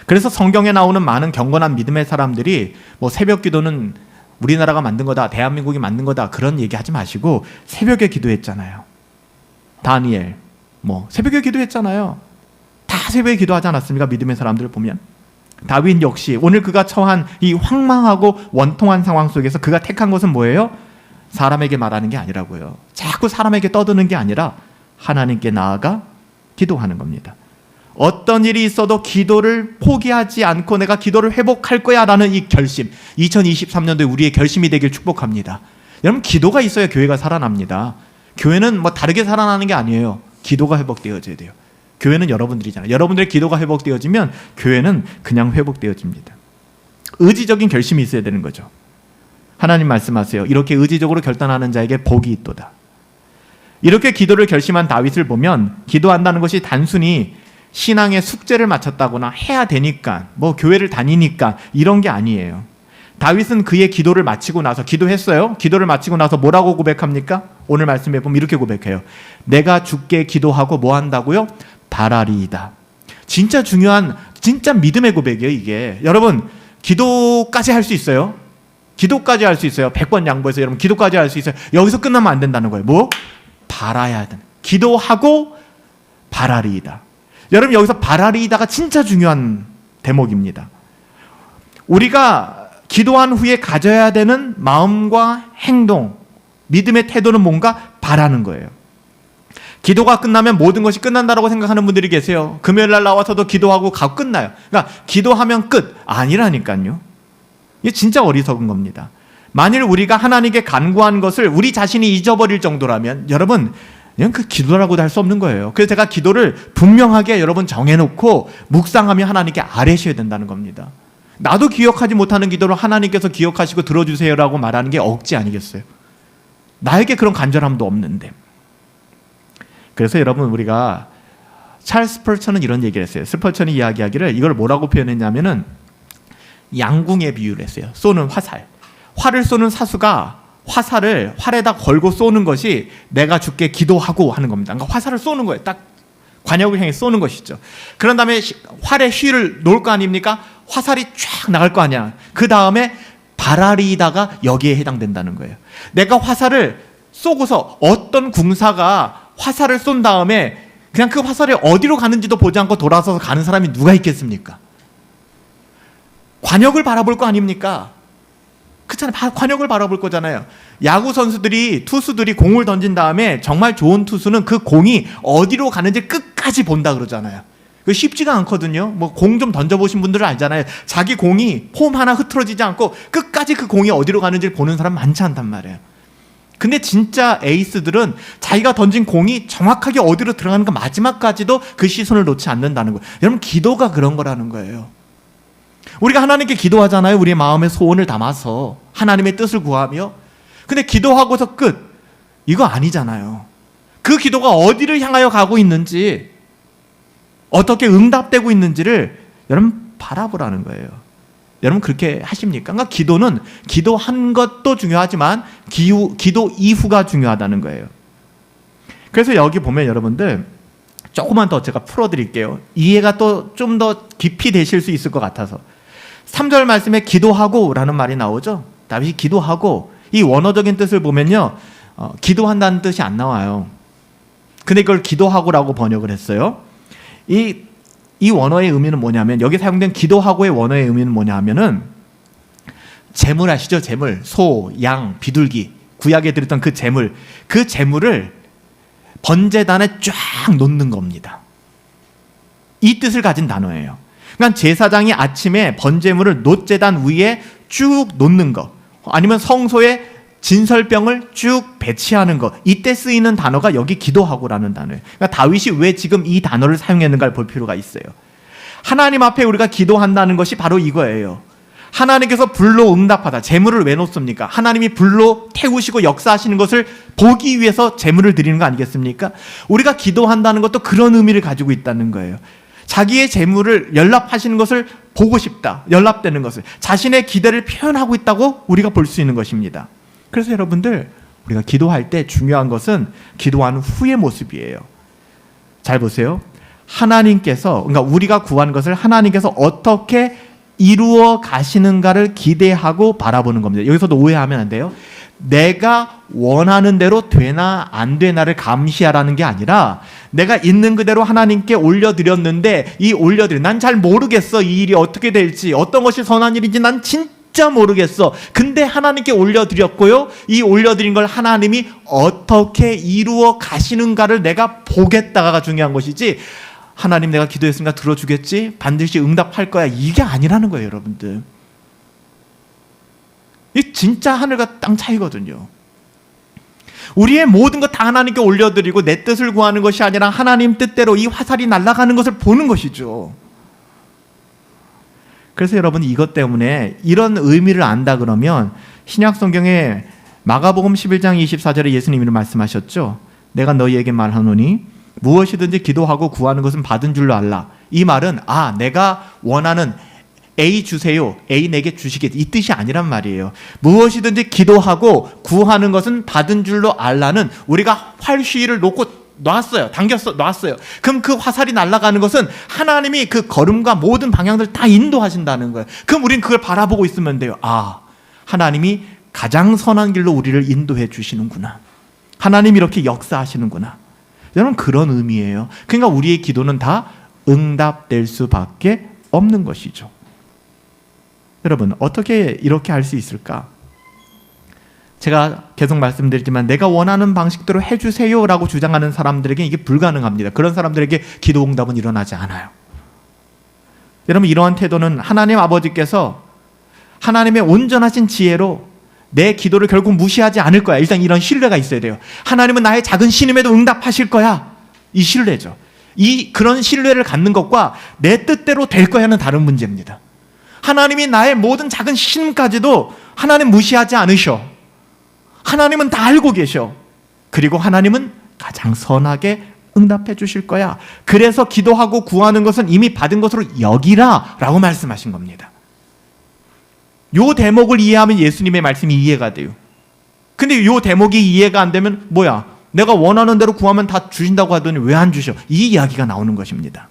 [SPEAKER 1] 그래서 성경에 나오는 많은 경건한 믿음의 사람들이 뭐 새벽 기도는 우리나라가 만든 거다, 대한민국이 만든 거다, 그런 얘기하지 마시고 새벽에 기도했잖아요. 다니엘 뭐 새벽에 기도했잖아요. 다 새벽에 기도하지 않았습니까? 믿음의 사람들을 보면. 다윗 역시 오늘 그가 처한 이 황망하고 원통한 상황 속에서 그가 택한 것은 뭐예요? 사람에게 말하는 게 아니라고요. 자꾸 사람에게 떠드는 게 아니라 하나님께 나아가 기도하는 겁니다. 어떤 일이 있어도 기도를 포기하지 않고 내가 기도를 회복할 거야 라는 이 결심, 2023년도에 우리의 결심이 되길 축복합니다. 여러분 기도가 있어야 교회가 살아납니다. 교회는 뭐 다르게 살아나는 게 아니에요. 기도가 회복되어져야 돼요. 교회는 여러분들이잖아요. 여러분들의 기도가 회복되어지면 교회는 그냥 회복되어집니다. 의지적인 결심이 있어야 되는 거죠. 하나님 말씀하세요. 이렇게 의지적으로 결단하는 자에게 복이 있도다. 이렇게 기도를 결심한 다윗을 보면 기도한다는 것이 단순히 신앙의 숙제를 마쳤다거나 해야 되니까 뭐 교회를 다니니까 이런 게 아니에요. 다윗은 그의 기도를 마치고 나서 기도했어요. 기도를 마치고 나서 뭐라고 고백합니까? 오늘 말씀해 보면 이렇게 고백해요. 내가 주께 기도하고 뭐 한다고요? 바라리이다. 진짜 중요한 진짜 믿음의 고백이에요. 이게 여러분 기도까지 할 수 있어요? 기도까지 할 수 있어요. 100번 양보해서 여러분 기도까지 할 수 있어요. 여기서 끝나면 안 된다는 거예요. 뭐? 바라야 돼. 기도하고 바라리이다. 여러분 여기서 바라리이다가 진짜 중요한 대목입니다. 우리가 기도한 후에 가져야 되는 마음과 행동, 믿음의 태도는 뭔가 바라는 거예요. 기도가 끝나면 모든 것이 끝난다라고 생각하는 분들이 계세요. 금요일 날 나와서도 기도하고 가고 끝나요. 그러니까 기도하면 끝. 아니라니까요. 이게 진짜 어리석은 겁니다. 만일 우리가 하나님께 간구한 것을 우리 자신이 잊어버릴 정도라면 여러분 그냥 그 기도라고도 할 수 없는 거예요. 그래서 제가 기도를 분명하게 여러분 정해놓고 묵상하며 하나님께 아뢰셔야 된다는 겁니다. 나도 기억하지 못하는 기도를 하나님께서 기억하시고 들어주세요라고 말하는 게 억지 아니겠어요? 나에게 그런 간절함도 없는데. 그래서 여러분 우리가 찰스 스펄전은 이런 얘기를 했어요. 스펄전이 이야기하기를 이걸 뭐라고 표현했냐면은 양궁에 비유를 했어요. 쏘는 화살. 활을 쏘는 사수가 화살을 활에다 걸고 쏘는 것이 내가 주께 기도하고 하는 겁니다. 그러니까 화살을 쏘는 거예요. 딱 관역을 향해 쏘는 것이죠. 그런 다음에 활에 휘를 놓을 거 아닙니까? 화살이 쫙 나갈 거 아니야. 그 다음에 바라리다가 여기에 해당된다는 거예요. 내가 화살을 쏘고서 어떤 궁사가 화살을 쏜 다음에 그냥 그 화살이 어디로 가는지도 보지 않고 돌아서서 가는 사람이 누가 있겠습니까? 관역을 바라볼 거 아닙니까? 그렇잖아요. 관역을 바라볼 거잖아요. 야구 선수들이 투수들이 공을 던진 다음에 정말 좋은 투수는 그 공이 어디로 가는지 끝까지 본다 그러잖아요. 그 쉽지가 않거든요. 뭐 공 좀 던져보신 분들은 알잖아요. 자기 공이 폼 하나 흐트러지지 않고 끝까지 그 공이 어디로 가는지를 보는 사람 많지 않단 말이에요. 근데 진짜 에이스들은 자기가 던진 공이 정확하게 어디로 들어가는가 마지막까지도 그 시선을 놓지 않는다는 거예요. 여러분 기도가 그런 거라는 거예요. 우리가 하나님께 기도하잖아요. 우리의 마음의 소원을 담아서 하나님의 뜻을 구하며. 근데 기도하고서 끝. 이거 아니잖아요. 그 기도가 어디를 향하여 가고 있는지 어떻게 응답되고 있는지를 여러분 바라보라는 거예요. 여러분 그렇게 하십니까? 그러니까 기도는 기도한 것도 중요하지만 기도 이후가 중요하다는 거예요. 그래서 여기 보면 여러분들 조금만 더 제가 풀어드릴게요. 이해가 또 좀 더 깊이 되실 수 있을 것 같아서 3절 말씀에 기도하고 라는 말이 나오죠. 다윗이 기도하고 이 원어적인 뜻을 보면요 기도한다는 뜻이 안 나와요. 근데 이걸 기도하고라고 번역을 했어요. 이 원어의 의미는 뭐냐면 여기 사용된 기도하고의 원어의 의미는 뭐냐 하면은 재물 아시죠? 재물, 소, 양, 비둘기 구약에 드렸던 그 재물을 번제단에 쫙 놓는 겁니다. 이 뜻을 가진 단어예요. 그러니까 제사장이 아침에 번제물을 놋제단 위에 쭉 놓는 거 아니면 성소에 진설병을 쭉 배치하는 것 이때 쓰이는 단어가 여기 기도하고라는 단어예요. 그러니까 다윗이 왜 지금 이 단어를 사용했는가를 볼 필요가 있어요. 하나님 앞에 우리가 기도한다는 것이 바로 이거예요. 하나님께서 불로 응답하다. 재물을 왜 놓습니까? 하나님이 불로 태우시고 역사하시는 것을 보기 위해서 재물을 드리는 거 아니겠습니까? 우리가 기도한다는 것도 그런 의미를 가지고 있다는 거예요. 자기의 재물을 연락하시는 것을 보고 싶다. 연락되는 것을 자신의 기대를 표현하고 있다고 우리가 볼 수 있는 것입니다. 그래서 여러분들 우리가 기도할 때 중요한 것은 기도한 후의 모습이에요. 잘 보세요. 하나님께서 그러니까 우리가 구한 것을 하나님께서 어떻게 이루어 가시는가를 기대하고 바라보는 겁니다. 여기서도 오해하면 안 돼요. 내가 원하는 대로 되나 안 되나를 감시하라는 게 아니라 내가 있는 그대로 하나님께 올려드렸는데 난 잘 모르겠어. 이 일이 어떻게 될지 어떤 것이 선한 일인지 난 진짜 모르겠어. 근데 하나님께 올려드렸고요. 이 올려드린 걸 하나님이 어떻게 이루어 가시는가를 내가 보겠다가 중요한 것이지 하나님 내가 기도했으니까 들어주겠지? 반드시 응답할 거야. 이게 아니라는 거예요, 여러분들. 이 진짜 하늘과 땅 차이거든요. 우리의 모든 것 다 하나님께 올려드리고 내 뜻을 구하는 것이 아니라 하나님 뜻대로 이 화살이 날아가는 것을 보는 것이죠. 그래서 여러분 이것 때문에 이런 의미를 안다 그러면 신약 성경에 마가복음 11장 24절에 예수님이 말씀하셨죠. 내가 너희에게 말하노니 무엇이든지 기도하고 구하는 것은 받은 줄로 알라. 이 말은 내가 원하는 A 주세요. A 내게 주시겠지. 이 뜻이 아니란 말이에요. 무엇이든지 기도하고 구하는 것은 받은 줄로 알라는 우리가 활시위를 놓고 놨어요. 놨어요. 그럼 그 화살이 날아가는 것은 하나님이 그 걸음과 모든 방향들 다 인도하신다는 거예요. 그럼 우린 그걸 바라보고 있으면 돼요. 하나님이 가장 선한 길로 우리를 인도해 주시는구나. 하나님이 이렇게 역사하시는구나. 여러분, 그런 의미예요. 그러니까 우리의 기도는 다 응답될 수밖에 없는 것이죠. 여러분, 어떻게 이렇게 할 수 있을까? 제가 계속 말씀드리지만 내가 원하는 방식대로 해주세요라고 주장하는 사람들에게 이게 불가능합니다. 그런 사람들에게 기도 응답은 일어나지 않아요. 여러분, 이러한 태도는 하나님 아버지께서 하나님의 온전하신 지혜로 내 기도를 결국 무시하지 않을 거야. 일단 이런 신뢰가 있어야 돼요. 하나님은 나의 작은 신임에도 응답하실 거야. 이 신뢰죠. 그런 신뢰를 갖는 것과 내 뜻대로 될 거야는 다른 문제입니다. 하나님이 나의 모든 작은 신임까지도 하나님 무시하지 않으셔. 하나님은 다 알고 계셔. 그리고 하나님은 가장 선하게 응답해 주실 거야. 그래서 기도하고 구하는 것은 이미 받은 것으로 여기라 라고 말씀하신 겁니다. 요 대목을 이해하면 예수님의 말씀이 이해가 돼요. 근데 요 대목이 이해가 안 되면 뭐야? 내가 원하는 대로 구하면 다 주신다고 하더니 왜 안 주셔? 이 이야기가 나오는 것입니다.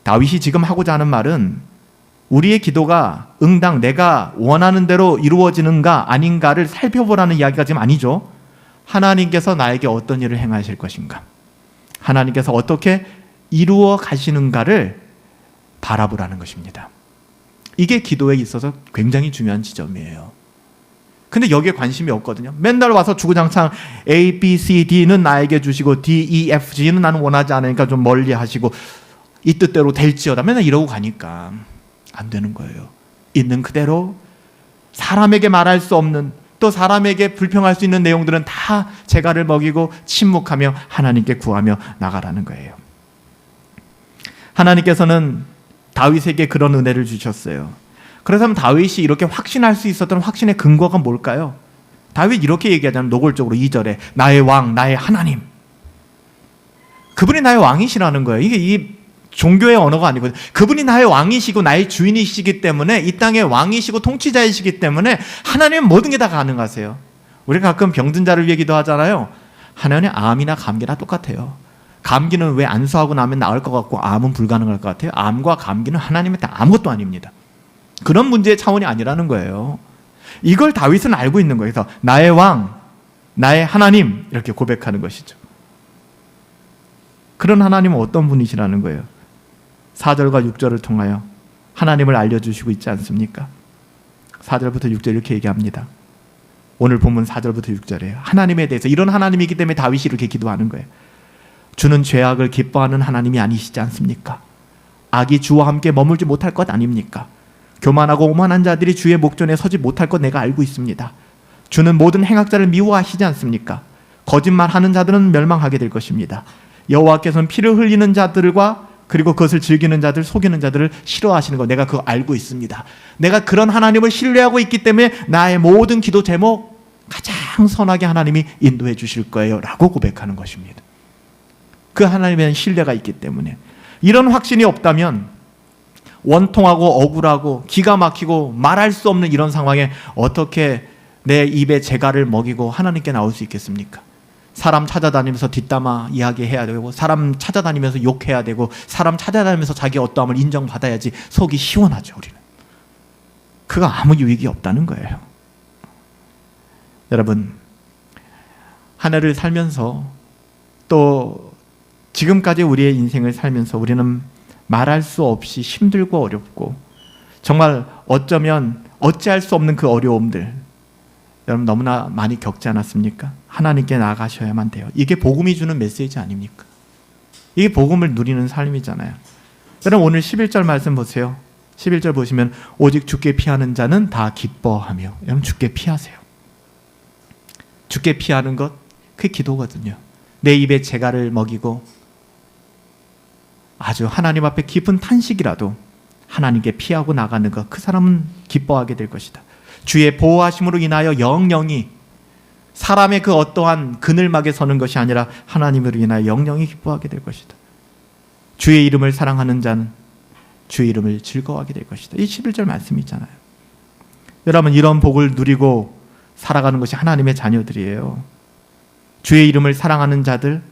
[SPEAKER 1] 다윗이 지금 하고자 하는 말은 우리의 기도가 응당 내가 원하는 대로 이루어지는가 아닌가를 살펴보라는 이야기가 지금 아니죠. 하나님께서 나에게 어떤 일을 행하실 것인가, 하나님께서 어떻게 이루어 가시는가를 바라보라는 것입니다. 이게 기도에 있어서 굉장히 중요한 지점이에요. 근데 여기에 관심이 없거든요. 맨날 와서 주구장창 A, B, C, D는 나에게 주시고 D, E, F, G는 나는 원하지 않으니까 좀 멀리 하시고 이 뜻대로 될지어다 맨날 이러고 가니까 안 되는 거예요. 있는 그대로 사람에게 말할 수 없는, 또 사람에게 불평할 수 있는 내용들은 다 재갈을 먹이고 침묵하며 하나님께 구하며 나가라는 거예요. 하나님께서는 다윗에게 그런 은혜를 주셨어요. 그렇다면 다윗이 이렇게 확신할 수 있었던 확신의 근거가 뭘까요? 다윗 이렇게 얘기하잖아요. 노골적으로 2절에 나의 왕, 나의 하나님. 그분이 나의 왕이시라는 거예요. 이게 이 종교의 언어가 아니거든요. 그분이 나의 왕이시고 나의 주인이시기 때문에, 이 땅의 왕이시고 통치자이시기 때문에 하나님은 모든 게 다 가능하세요. 우리가 가끔 병든 자를 위해 기도하잖아요. 하나님의 암이나 감기나 똑같아요. 감기는 왜 안수하고 나면 나을 것 같고 암은 불가능할 것 같아요? 암과 감기는 하나님의 다 아무것도 아닙니다. 그런 문제의 차원이 아니라는 거예요. 이걸 다윗은 알고 있는 거예요. 그래서 나의 왕, 나의 하나님 이렇게 고백하는 것이죠. 그런 하나님은 어떤 분이시라는 거예요? 4절과 6절을 통하여 하나님을 알려주시고 있지 않습니까? 4절부터 6절 이렇게 얘기합니다. 오늘 본문 4절부터 6절이에요. 하나님에 대해서, 이런 하나님이기 때문에 다윗이 이렇게 기도하는 거예요. 주는 죄악을 기뻐하는 하나님이 아니시지 않습니까? 악이 주와 함께 머물지 못할 것 아닙니까? 교만하고 오만한 자들이 주의 목전에 서지 못할 것 내가 알고 있습니다. 주는 모든 행악자를 미워하시지 않습니까? 거짓말하는 자들은 멸망하게 될 것입니다. 여호와께서는 피를 흘리는 자들과 그리고 그것을 즐기는 자들, 속이는 자들을 싫어하시는 거 내가 그거 알고 있습니다. 내가 그런 하나님을 신뢰하고 있기 때문에 나의 모든 기도 제목 가장 선하게 하나님이 인도해 주실 거예요 라고 고백하는 것입니다. 그 하나님에 대한 신뢰가 있기 때문에. 이런 확신이 없다면 원통하고 억울하고 기가 막히고 말할 수 없는 이런 상황에 어떻게 내 입에 재갈을 먹이고 하나님께 나올 수 있겠습니까? 사람 찾아다니면서 뒷담화 이야기해야 되고, 사람 찾아다니면서 욕해야 되고, 사람 찾아다니면서 자기 어떠함을 인정받아야지 속이 시원하죠. 우리는 그거 아무 유익이 없다는 거예요. 여러분, 한 해를 살면서 또 지금까지 우리의 인생을 살면서 우리는 말할 수 없이 힘들고 어렵고 정말 어쩌면 어찌할 수 없는 그 어려움들 여러분 너무나 많이 겪지 않았습니까? 하나님께 나아가셔야만 돼요. 이게 복음이 주는 메시지 아닙니까? 이게 복음을 누리는 삶이잖아요. 여러분 오늘 11절 말씀 보세요. 11절 보시면 오직 주께 피하는 자는 다 기뻐하며. 여러분 주께 피하세요. 주께 피하는 것 그게 기도거든요. 내 입에 재갈을 먹이고 아주 하나님 앞에 깊은 탄식이라도 하나님께 피하고 나가는 것, 그 사람은 기뻐하게 될 것이다. 주의 보호하심으로 인하여 영영이 사람의 그 어떠한 그늘막에 서는 것이 아니라 하나님으로 인하여 영영이 기뻐하게 될 것이다. 주의 이름을 사랑하는 자는 주의 이름을 즐거워하게 될 것이다. 이 11절 말씀이 있잖아요. 여러분 이런 복을 누리고 살아가는 것이 하나님의 자녀들이에요. 주의 이름을 사랑하는 자들,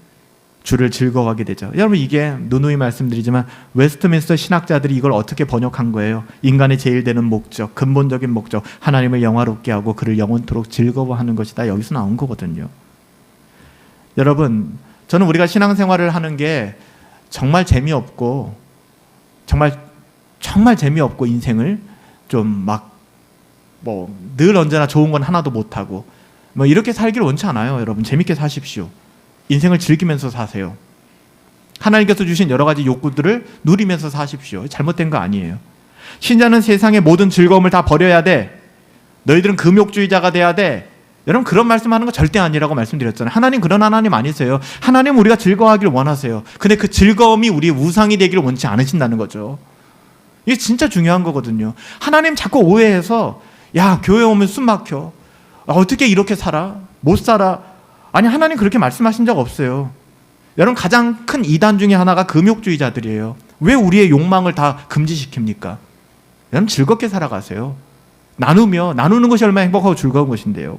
[SPEAKER 1] 주를 즐거워하게 되죠. 여러분, 이게 누누이 말씀드리지만 웨스트민스터 신학자들이 이걸 어떻게 번역한 거예요? 인간의 제일 되는 목적, 근본적인 목적, 하나님을 영화롭게 하고 그를 영원토록 즐거워하는 것이다. 여기서 나온 거거든요. 여러분, 저는 우리가 신앙생활을 하는 게 정말 재미없고 정말 재미없고 인생을 좀 막 늘 언제나 좋은 건 하나도 못하고 이렇게 살기를 원치 않아요. 여러분, 재밌게 사십시오. 인생을 즐기면서 사세요. 하나님께서 주신 여러 가지 욕구들을 누리면서 사십시오. 잘못된 거 아니에요. 신자는 세상의 모든 즐거움을 다 버려야 돼. 너희들은 금욕주의자가 돼야 돼. 여러분, 그런 말씀하는 거 절대 아니라고 말씀드렸잖아요. 하나님 그런 하나님 아니세요. 하나님은 우리가 즐거워하기를 원하세요. 근데 그 즐거움이 우리의 우상이 되기를 원치 않으신다는 거죠. 이게 진짜 중요한 거거든요. 하나님 자꾸 오해해서 야, 교회 오면 숨 막혀. 어떻게 이렇게 살아? 못 살아. 아니, 하나님 그렇게 말씀하신 적 없어요. 여러분, 가장 큰 이단 중에 하나가 금욕주의자들이에요. 왜 우리의 욕망을 다 금지시킵니까? 여러분, 즐겁게 살아가세요. 나누는 것이 얼마나 행복하고 즐거운 것인데요.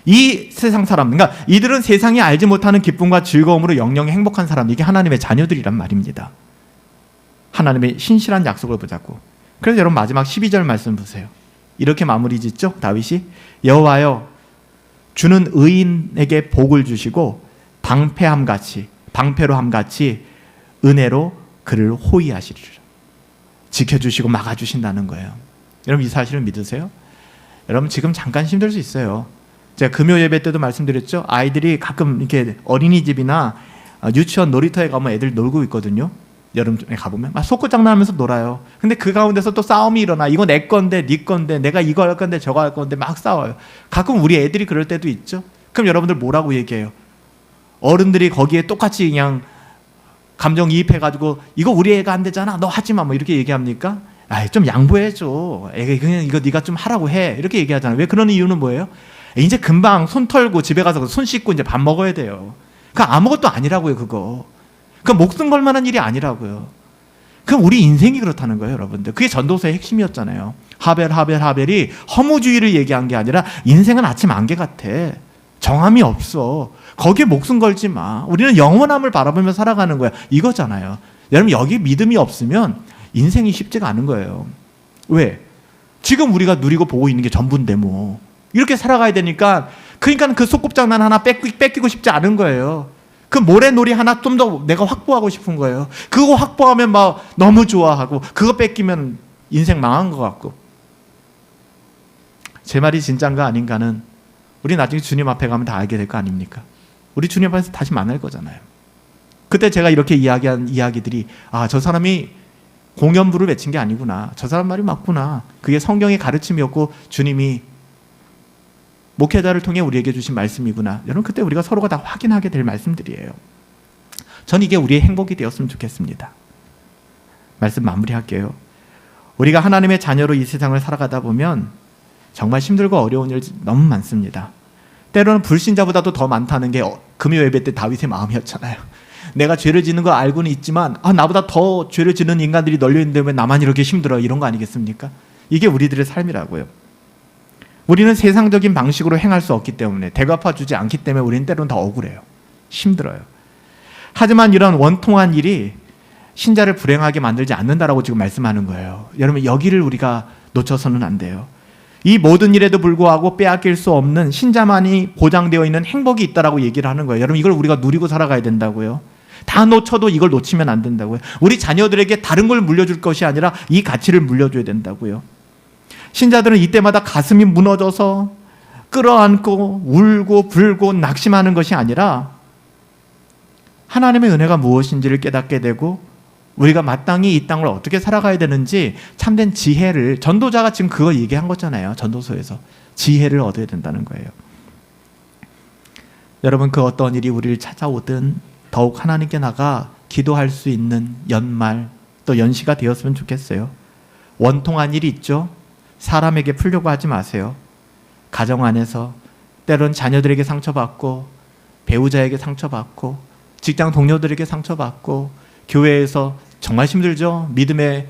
[SPEAKER 1] 이 세상 사람, 그러니까 이들은 세상이 알지 못하는 기쁨과 즐거움으로 영영이 행복한 사람, 이게 하나님의 자녀들이란 말입니다. 하나님의 신실한 약속을 붙잡고. 그래서 여러분, 마지막 12절 말씀 보세요. 이렇게 마무리 짓죠, 다윗이. 여호와여, 주는 의인에게 복을 주시고 방패로 함같이 은혜로 그를 호위하시리라. 지켜주시고 막아주신다는 거예요. 여러분, 이 사실을 믿으세요? 여러분, 지금 잠깐 힘들 수 있어요. 제가 금요 예배 때도 말씀드렸죠. 아이들이 가끔 이렇게 어린이집이나 유치원 놀이터에 가면 애들 놀고 있거든요. 여름에 가보면 막 속구장난하면서 놀아요. 근데 그 가운데서 또 싸움이 일어나. 이거 내 건데, 네 건데, 내가 이거 할 건데, 저거 할 건데 막 싸워요. 가끔 우리 애들이 그럴 때도 있죠. 그럼 여러분들 뭐라고 얘기해요? 어른들이 거기에 똑같이 그냥 감정이입해가지고 이거 우리 애가 안 되잖아, 너 하지 마, 뭐 이렇게 얘기합니까? 아이, 좀 양보해줘. 애가 그냥 이거 네가 좀 하라고 해. 이렇게 얘기하잖아요. 왜 그러는 이유는 뭐예요? 이제 금방 손 털고 집에 가서 손 씻고 이제 밥 먹어야 돼요. 그거 아무것도 아니라고요, 그거. 그 목숨 걸 만한 일이 아니라고요. 그럼 우리 인생이 그렇다는 거예요, 여러분들. 그게 전도서의 핵심이었잖아요. 하벨이 허무주의를 얘기한 게 아니라 인생은 아침 안개 같아. 정함이 없어. 거기에 목숨 걸지 마. 우리는 영원함을 바라보며 살아가는 거야. 이거잖아요. 여러분, 여기 믿음이 없으면 인생이 쉽지가 않은 거예요. 왜? 지금 우리가 누리고 보고 있는 게 전부인데 뭐. 이렇게 살아가야 되니까, 그러니까 그 소꿉장난 하나 뺏기고 싶지 않은 거예요. 그 모래놀이 하나 좀 더 내가 확보하고 싶은 거예요. 그거 확보하면 막 너무 좋아하고, 그거 뺏기면 인생 망한 것 같고. 제 말이 진짜인가 아닌가는 우리 나중에 주님 앞에 가면 다 알게 될 거 아닙니까? 우리 주님 앞에서 다시 만날 거잖아요. 그때 제가 이렇게 이야기한 이야기들이, 아, 저 사람이 공연부를 외친 게 아니구나. 저 사람 말이 맞구나. 그게 성경의 가르침이었고 주님이 목회자를 통해 우리에게 주신 말씀이구나. 여러분, 그때 우리가 서로가 다 확인하게 될 말씀들이에요. 전 이게 우리의 행복이 되었으면 좋겠습니다. 말씀 마무리할게요. 우리가 하나님의 자녀로 이 세상을 살아가다 보면 정말 힘들고 어려운 일 너무 많습니다. 때로는 불신자보다도 더 많다는 게 금요 예배 때 다윗의 마음이었잖아요. 내가 죄를 짓는 거 알고는 있지만 나보다 더 죄를 짓는 인간들이 널려있는데 왜 나만 이렇게 힘들어, 이런 거 아니겠습니까? 이게 우리들의 삶이라고요. 우리는 세상적인 방식으로 행할 수 없기 때문에, 대갚아주지 않기 때문에 우리는 때로는 더 억울해요. 힘들어요. 하지만 이런 원통한 일이 신자를 불행하게 만들지 않는다라고 지금 말씀하는 거예요. 여러분, 여기를 우리가 놓쳐서는 안 돼요. 이 모든 일에도 불구하고 빼앗길 수 없는 신자만이 보장되어 있는 행복이 있다라고 얘기를 하는 거예요. 여러분, 이걸 우리가 누리고 살아가야 된다고요. 다 놓쳐도 이걸 놓치면 안 된다고요. 우리 자녀들에게 다른 걸 물려줄 것이 아니라 이 가치를 물려줘야 된다고요. 신자들은 이때마다 가슴이 무너져서 끌어안고 울고 불고 낙심하는 것이 아니라 하나님의 은혜가 무엇인지를 깨닫게 되고, 우리가 마땅히 이 땅을 어떻게 살아가야 되는지 참된 지혜를, 전도자가 지금 그거 얘기한 거잖아요. 전도서에서 지혜를 얻어야 된다는 거예요. 여러분, 그 어떤 일이 우리를 찾아오든 더욱 하나님께 나가 기도할 수 있는 연말 또 연시가 되었으면 좋겠어요. 원통한 일이 있죠. 사람에게 풀려고 하지 마세요. 가정 안에서 때론 자녀들에게 상처받고, 배우자에게 상처받고, 직장 동료들에게 상처받고, 교회에서 정말 힘들죠. 믿음의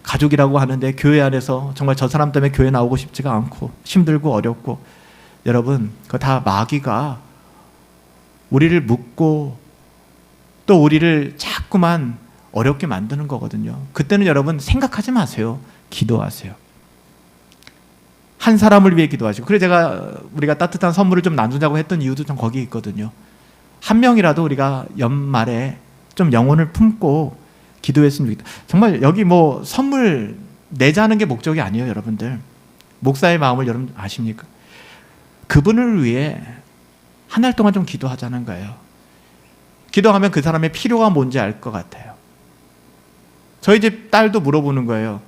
[SPEAKER 1] 가족이라고 하는데 교회 안에서 정말 저 사람 때문에 교회 나오고 싶지가 않고 힘들고 어렵고. 여러분, 그거 다 마귀가 우리를 묶고 또 우리를 자꾸만 어렵게 만드는 거거든요. 그때는 여러분 생각하지 마세요. 기도하세요. 한 사람을 위해 기도하시고. 그래서 우리가 따뜻한 선물을 좀 나누자고 했던 이유도 좀 거기에 있거든요. 한 명이라도 우리가 연말에 좀 영혼을 품고 기도했으면 좋겠다. 정말 여기 뭐 선물 내자는 게 목적이 아니에요, 여러분들. 목사의 마음을 여러분 아십니까? 그분을 위해 한 달 동안 좀 기도하자는 거예요. 기도하면 그 사람의 필요가 뭔지 알 것 같아요. 저희 집 딸도 물어보는 거예요.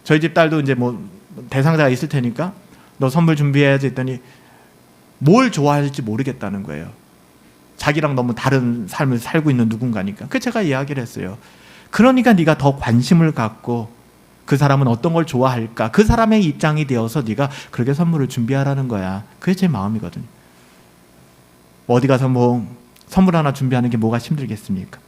[SPEAKER 1] 저희 집 딸도 이제 뭐 대상자가 있을 테니까 너 선물 준비해야지 했더니 뭘 좋아할지 모르겠다는 거예요. 자기랑 너무 다른 삶을 살고 있는 누군가니까. 그래서 제가 이야기를 했어요. 그러니까 네가 더 관심을 갖고 그 사람은 어떤 걸 좋아할까? 그 사람의 입장이 되어서 네가 그렇게 선물을 준비하라는 거야. 그게 제 마음이거든요. 어디 가서 뭐 선물 하나 준비하는 게 뭐가 힘들겠습니까?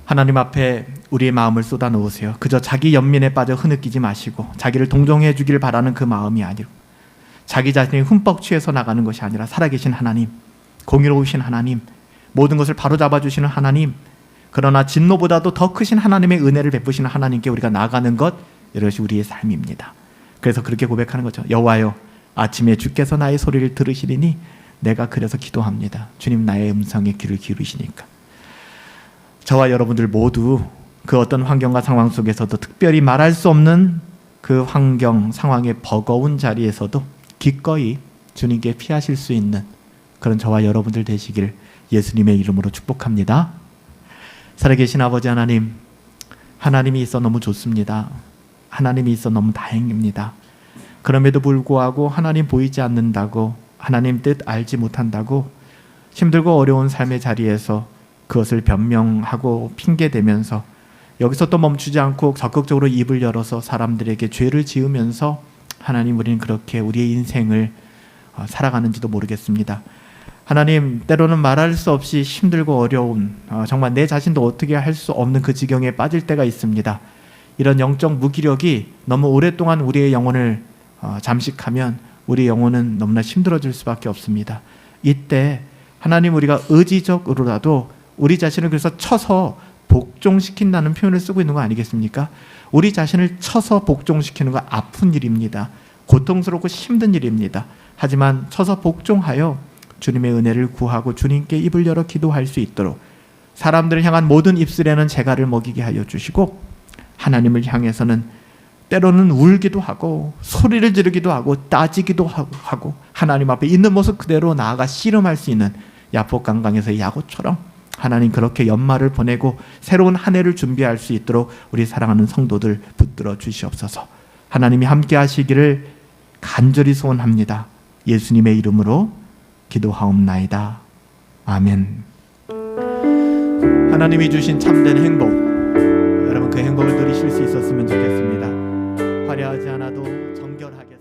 [SPEAKER 1] 하나님 앞에 우리의 마음을 쏟아 놓으세요. 그저 자기 연민에 빠져 흐느끼지 마시고 자기를 동정해 주길 바라는 그 마음이 아니고 자기 자신이 흠뻑 취해서 나가는 것이 아니라 살아계신 하나님, 공의로우신 하나님, 모든 것을 바로잡아 주시는 하나님, 그러나 진노보다도 더 크신 하나님의 은혜를 베푸시는 하나님께 우리가 나가는 것, 이것이 우리의 삶입니다. 그래서 그렇게 고백하는 거죠. 여호와여, 아침에 주께서 나의 소리를 들으시리니 내가 그래서 기도합니다. 주님 나의 음성에 귀를 기울이시니까. 저와 여러분들 모두 그 어떤 환경과 상황 속에서도 특별히 말할 수 없는 그 환경, 상황의 버거운 자리에서도 기꺼이 주님께 피하실 수 있는 그런 저와 여러분들 되시길 예수님의 이름으로 축복합니다. 살아계신 아버지 하나님, 하나님이 있어 너무 좋습니다. 하나님이 있어 너무 다행입니다. 그럼에도 불구하고 하나님 보이지 않는다고, 하나님 뜻 알지 못한다고 힘들고 어려운 삶의 자리에서 그것을 변명하고 핑계대면서 여기서 또 멈추지 않고 적극적으로 입을 열어서 사람들에게 죄를 지으면서 하나님 우리는 그렇게 우리의 인생을 살아가는지도 모르겠습니다. 하나님 때로는 말할 수 없이 힘들고 어려운 정말 내 자신도 어떻게 할 수 없는 그 지경에 빠질 때가 있습니다. 이런 영적 무기력이 너무 오랫동안 우리의 영혼을 잠식하면 우리의 영혼은 너무나 힘들어질 수밖에 없습니다. 이때 하나님 우리가 의지적으로라도 우리 자신을 그래서 쳐서 복종시킨다는 표현을 쓰고 있는 거 아니겠습니까? 우리 자신을 쳐서 복종시키는 거 아픈 일입니다. 고통스럽고 힘든 일입니다. 하지만 쳐서 복종하여 주님의 은혜를 구하고 주님께 입을 열어 기도할 수 있도록 사람들을 향한 모든 입술에는 재갈을 먹이게 하여 주시고 하나님을 향해서는 때로는 울기도 하고 소리를 지르기도 하고 따지기도 하고 하나님 앞에 있는 모습 그대로 나아가 씨름할 수 있는 야복강강에서의 야구처럼 하나님 그렇게 연말을 보내고 새로운 한 해를 준비할 수 있도록 우리 사랑하는 성도들 붙들어 주시옵소서. 하나님이 함께 하시기를 간절히 소원합니다. 예수님의 이름으로 기도하옵나이다. 아멘. 하나님이 주신 참된 행복, 여러분 그 행복을 누리실 수 있었으면 좋겠습니다. 화려하지 않아도 정결하게